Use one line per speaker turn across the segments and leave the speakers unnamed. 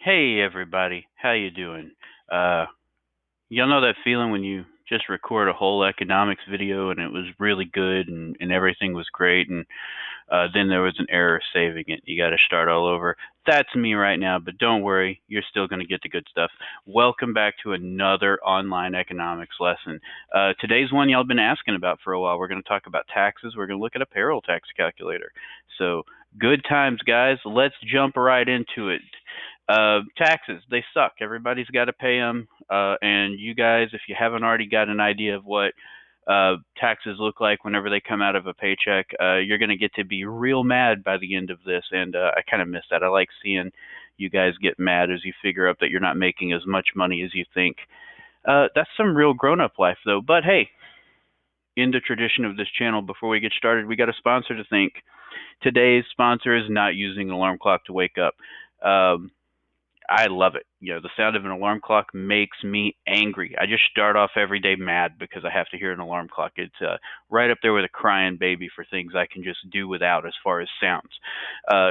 Hey everybody, how you doing? Uh, y'all know that feeling when you just record a whole economics video and it was really good and everything was great and then there was an error saving it. You got to start all over. That's me right now, but don't worry, you're still going to get the good stuff. Welcome back to another online economics lesson. Today's one y'all been asking about for a while. We're going to talk about taxes. We're going to look at a payroll tax calculator. So good times, guys. Let's jump right into it. Taxes, they suck. Everybody's got to pay them. And you guys, if you haven't already got an idea of what taxes look like whenever they come out of a paycheck, you're going to get to be real mad by the end of this. And I kind of miss that. I like seeing you guys get mad as you figure out that you're not making as much money as you think. That's some real grown up life, though. But hey, in the tradition of this channel, before we get started, we got a sponsor to thank. Today's sponsor is not using an alarm clock to wake up. Um, I love it. You know, the sound of an alarm clock makes me angry. I just start off every day mad because I have to hear an alarm clock. It's right up there with a crying baby for things I can just do without as far as sounds.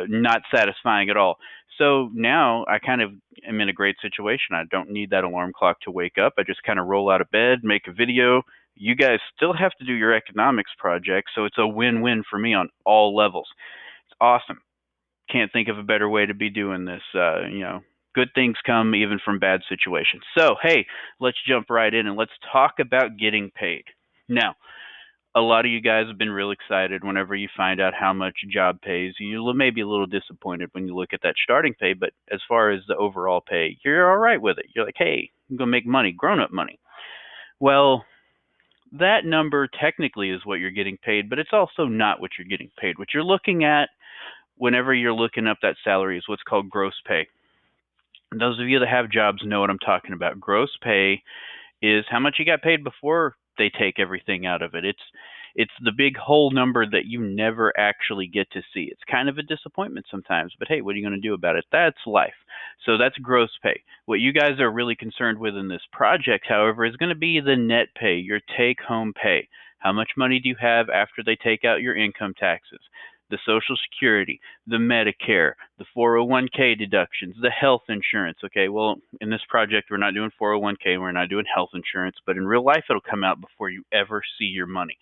Not satisfying at all. So now I kind of am in a great situation. I don't need that alarm clock to wake up. I just kind of roll out of bed, make a video. You guys still have to do your economics project, so it's a win-win for me on all levels. It's awesome. Can't think of a better way to be doing this. Good things come even from bad situations. So, hey, let's jump right in and let's talk about getting paid. Now, a lot of you guys have been real excited whenever you find out how much a job pays. You may be a little disappointed when you look at that starting pay, but as far as the overall pay, you're all right with it. You're like, hey, I'm going to make money, grown up money. Well, that number technically is what you're getting paid, but it's also not what you're getting paid. What you're looking at whenever you're looking up that salary is what's called gross pay. And those of you that have jobs know what I'm talking about. Gross pay is how much you got paid before they take everything out of it. It's the big whole number that you never actually get to see. It's kind of a disappointment sometimes, but hey, what are you going to do about it? That's life. So that's gross pay. What you guys are really concerned with in this project, however, is going to be the net pay, your take-home pay. How much money do you have after they take out your income taxes, the Social Security, the Medicare, the 401k deductions, the health insurance? Okay, well, in this project, we're not doing 401k, we're not doing health insurance, but in real life, it'll come out before you ever see your money.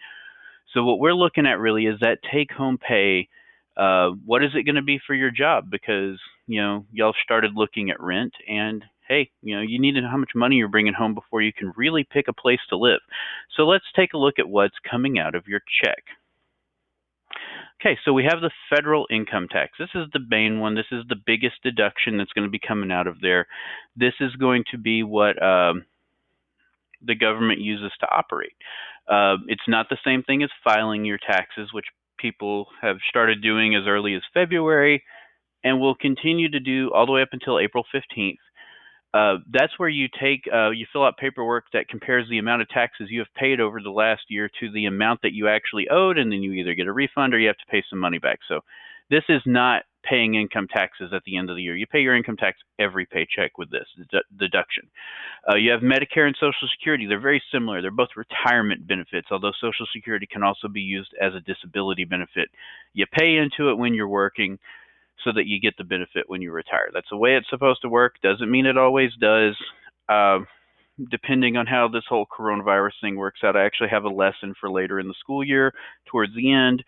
So what we're looking at really is that take-home pay. What is it going to be for your job? Because y'all started looking at rent, and hey, you need to know how much money you're bringing home before you can really pick a place to live. So let's take a look at what's coming out of your check. Okay, so we have the federal income tax. This is the main one. This is the biggest deduction that's going to be coming out of there. This is going to be what the government uses to operate. It's not the same thing as filing your taxes, which people have started doing as early as February and will continue to do all the way up until April 15th. That's where you fill out paperwork that compares the amount of taxes you have paid over the last year to the amount that you actually owed, and then you either get a refund or you have to pay some money back. So this is not paying income taxes at the end of the year. You pay your income tax every paycheck with this deduction. You have Medicare and Social Security. They're very similar. They're both retirement benefits, although Social Security can also be used as a disability benefit. You pay into it when you're working so that you get the benefit when you retire. That's the way it's supposed to work. Doesn't mean it always does. Depending on how this whole coronavirus thing works out, I actually have a lesson for later in the school year towards the end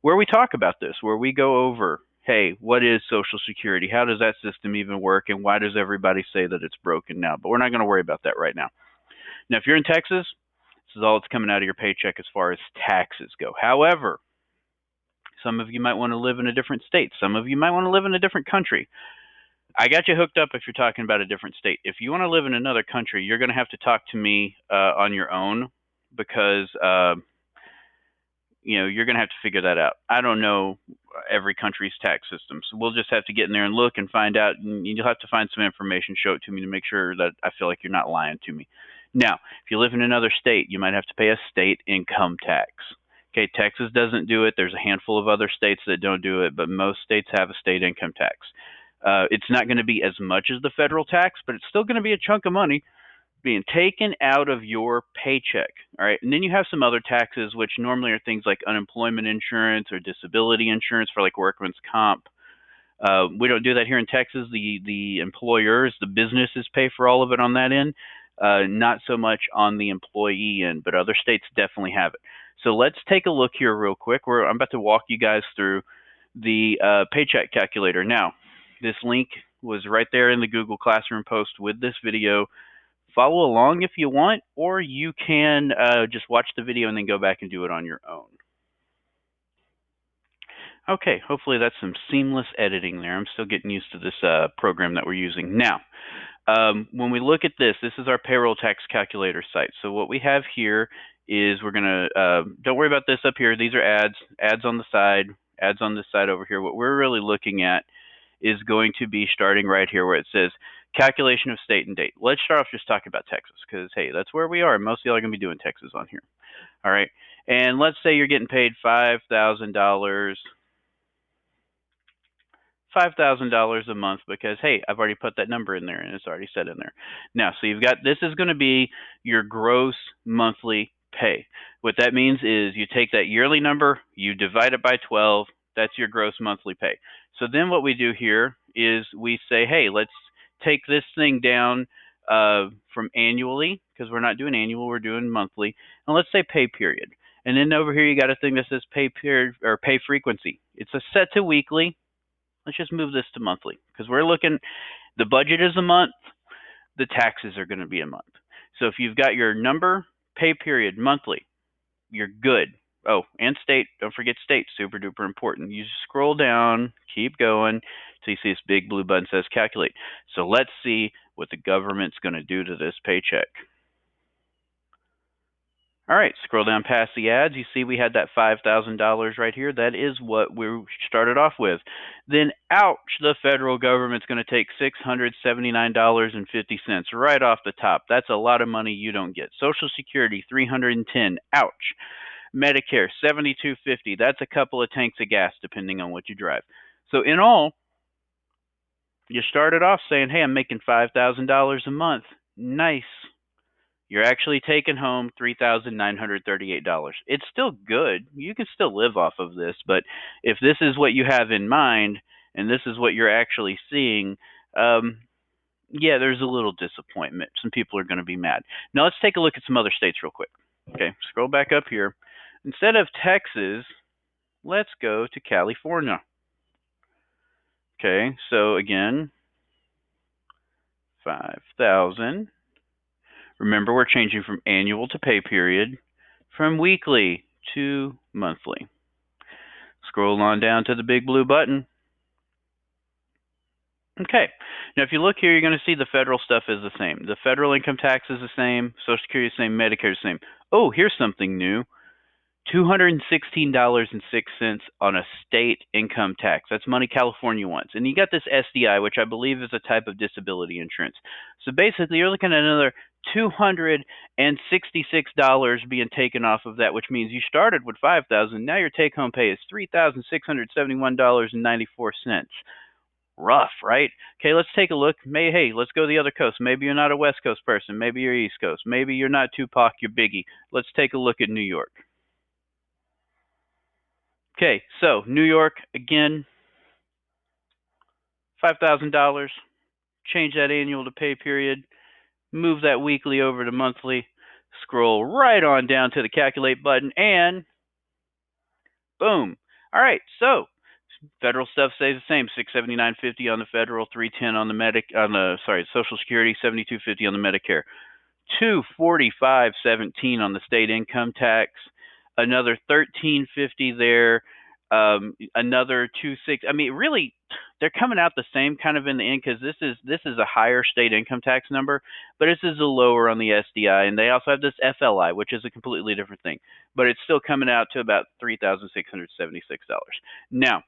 where we talk about this, where we go over, hey, what is Social Security? How does that system even work? And why does everybody say that it's broken now? But we're not going to worry about that right now. Now, if you're in Texas, this is all that's coming out of your paycheck as far as taxes go. However, some of you might want to live in a different state. Some of you might want to live in a different country. I got you hooked up if you're talking about a different state. If you want to live in another country, you're going to have to talk to me on your own because you're going to have to figure that out. I don't know every country's tax system, so we'll just have to get in there and look and find out. And you'll have to find some information, show it to me to make sure that I feel like you're not lying to me. Now, if you live in another state, you might have to pay a state income tax. Okay, Texas doesn't do it. There's a handful of other states that don't do it, but most states have a state income tax. It's not going to be as much as the federal tax, but it's still going to be a chunk of money being taken out of your paycheck. All right, and then you have some other taxes, which normally are things like unemployment insurance or disability insurance for like workman's comp. We don't do that here in Texas. The employers, the businesses pay for all of it on that end, not so much on the employee end, but other states definitely have it. So let's take a look here real quick. I'm about to walk you guys through the paycheck calculator. Now, this link was right there in the Google Classroom post with this video. Follow along if you want, or you can just watch the video and then go back and do it on your own. Okay, hopefully that's some seamless editing there. I'm still getting used to this program that we're using. Now, when we look at this is our payroll tax calculator site. So what we have here is we're going to, don't worry about this up here. These are ads on the side, ads on this side over here. What we're really looking at is going to be starting right here where it says calculation of state and date. Let's start off just talking about Texas because, hey, that's where we are. Most of y'all are going to be doing Texas on here. All right. And let's say you're getting paid $5,000 a month because, hey, I've already put that number in there and it's already set in there. Now, so you've got, this is going to be your gross monthly pay. What that means is you take that yearly number, you divide it by 12, that's your gross monthly pay. So then what we do here is we say, hey, let's take this thing down from annually, because we're not doing annual, we're doing monthly, and let's say pay period. And then over here you got a thing that says pay period or pay frequency. It's a set to weekly. Let's just move this to monthly because we're looking, the budget is a month, the taxes are going to be a month. So if you've got your number, pay period, monthly, you're good. Oh, and state, don't forget state, super duper important. You scroll down, keep going, till you see this big blue button says calculate. So let's see what the government's going to do to this paycheck. All right, scroll down past the ads. You see we had that $5,000 right here. That is what we started off with. Then, ouch, the federal government's going to take $679.50 right off the top. That's a lot of money you don't get. Social Security, $310. Ouch. Medicare, $72.50. That's a couple of tanks of gas depending on what you drive. So in all, you started off saying, hey, I'm making $5,000 a month. Nice. You're actually taking home $3,938. It's still good. You can still live off of this, but if this is what you have in mind and this is what you're actually seeing, yeah, there's a little disappointment. Some people are going to be mad. Now let's take a look at some other states real quick. Okay, scroll back up here. Instead of Texas, let's go to California. Okay, so again, 5,000. Remember, we're changing from annual to pay period, from weekly to monthly. Scroll on down to the big blue button. Okay, now if you look here, you're going to see the federal stuff is the same. The federal income tax is the same, Social Security is the same, Medicare is the same. Oh, here's something new. $216.06 on a state income tax. That's money California wants. And you got this SDI, which I believe is a type of disability insurance. So basically, you're looking at another $266 being taken off of that, which means you started with $5,000. Now your take-home pay is $3,671.94. Rough, right? Okay, let's take a look. Hey, let's go to the other coast. Maybe you're not a West Coast person. Maybe you're East Coast. Maybe you're not Tupac, you're Biggie. Let's take a look at New York. Okay, so New York, again, $5,000. Change that annual to pay period. Move that weekly over to monthly. Scroll right on down to the calculate button, and boom. All right, so federal stuff stays the same. $679.50 on the federal, $310 on the Social Security, $72.50 on the Medicare, $245.17 on the state income tax, another $13.50 there, another $2.6. I mean, really, they're coming out the same kind of in the end because this is a higher state income tax number, but this is a lower on the SDI, and they also have this FLI, which is a completely different thing, but it's still coming out to about $3,676. Now,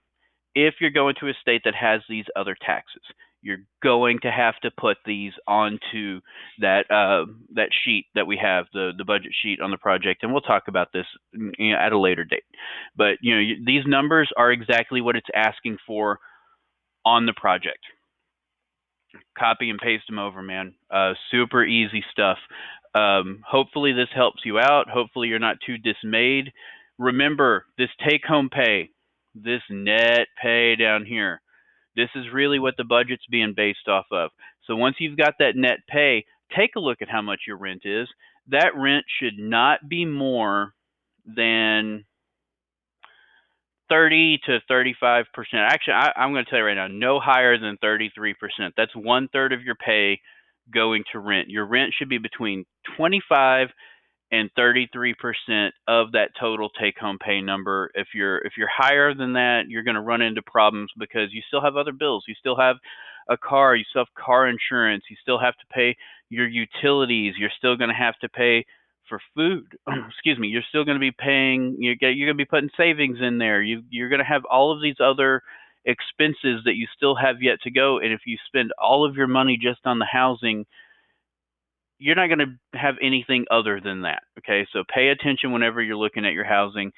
if you're going to a state that has these other taxes, you're going to have to put these onto that that sheet that we have, the budget sheet on the project, and we'll talk about this at a later date. But these numbers are exactly what it's asking for on the project. Copy and paste them over, man. Super easy stuff. Hopefully this helps you out. Hopefully you're not too dismayed. Remember, this take-home pay, this net pay down here, This is really what the budget's being based off of. So once you've got that net pay, take a look at how much your rent is. That rent should not be more than 30 to 35%. Actually, I'm going to tell you right now, no higher than 33%. That's 1/3 of your pay going to rent. Your rent should be between 25 and 33% of that total take-home pay number. If you're higher than that, you're going to run into problems because you still have other bills. You still have a car. You still have car insurance. You still have to pay your utilities. You're still going to have to pay for food. Excuse me. You're still going to be paying. You're going to be putting savings in there. You're going to have all of these other expenses that you still have yet to go. And if you spend all of your money just on the housing, you're not going to have anything other than that. Okay, so pay attention whenever you're looking at your housing.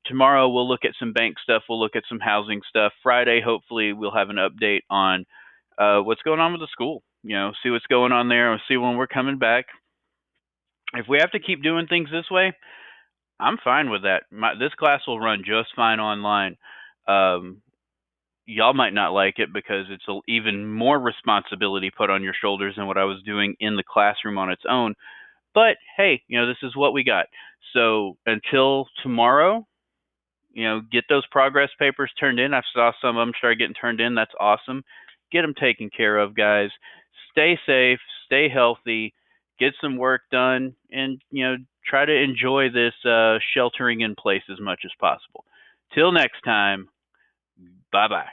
Tomorrow we'll look at some bank stuff. We'll look at some housing stuff. Friday, hopefully, we'll have an update on what's going on with the school. See what's going on there. We'll see when we're coming back. If we have to keep doing things this way, I'm fine with that. This class will run just fine online. Y'all might not like it because it's even more responsibility put on your shoulders than what I was doing in the classroom on its own. But hey, this is what we got. So until tomorrow, get those progress papers turned in. I saw some of them start getting turned in. That's awesome. Get them taken care of, guys. Stay safe, stay healthy, get some work done, and try to enjoy this sheltering in place as much as possible. Till next time, bye bye.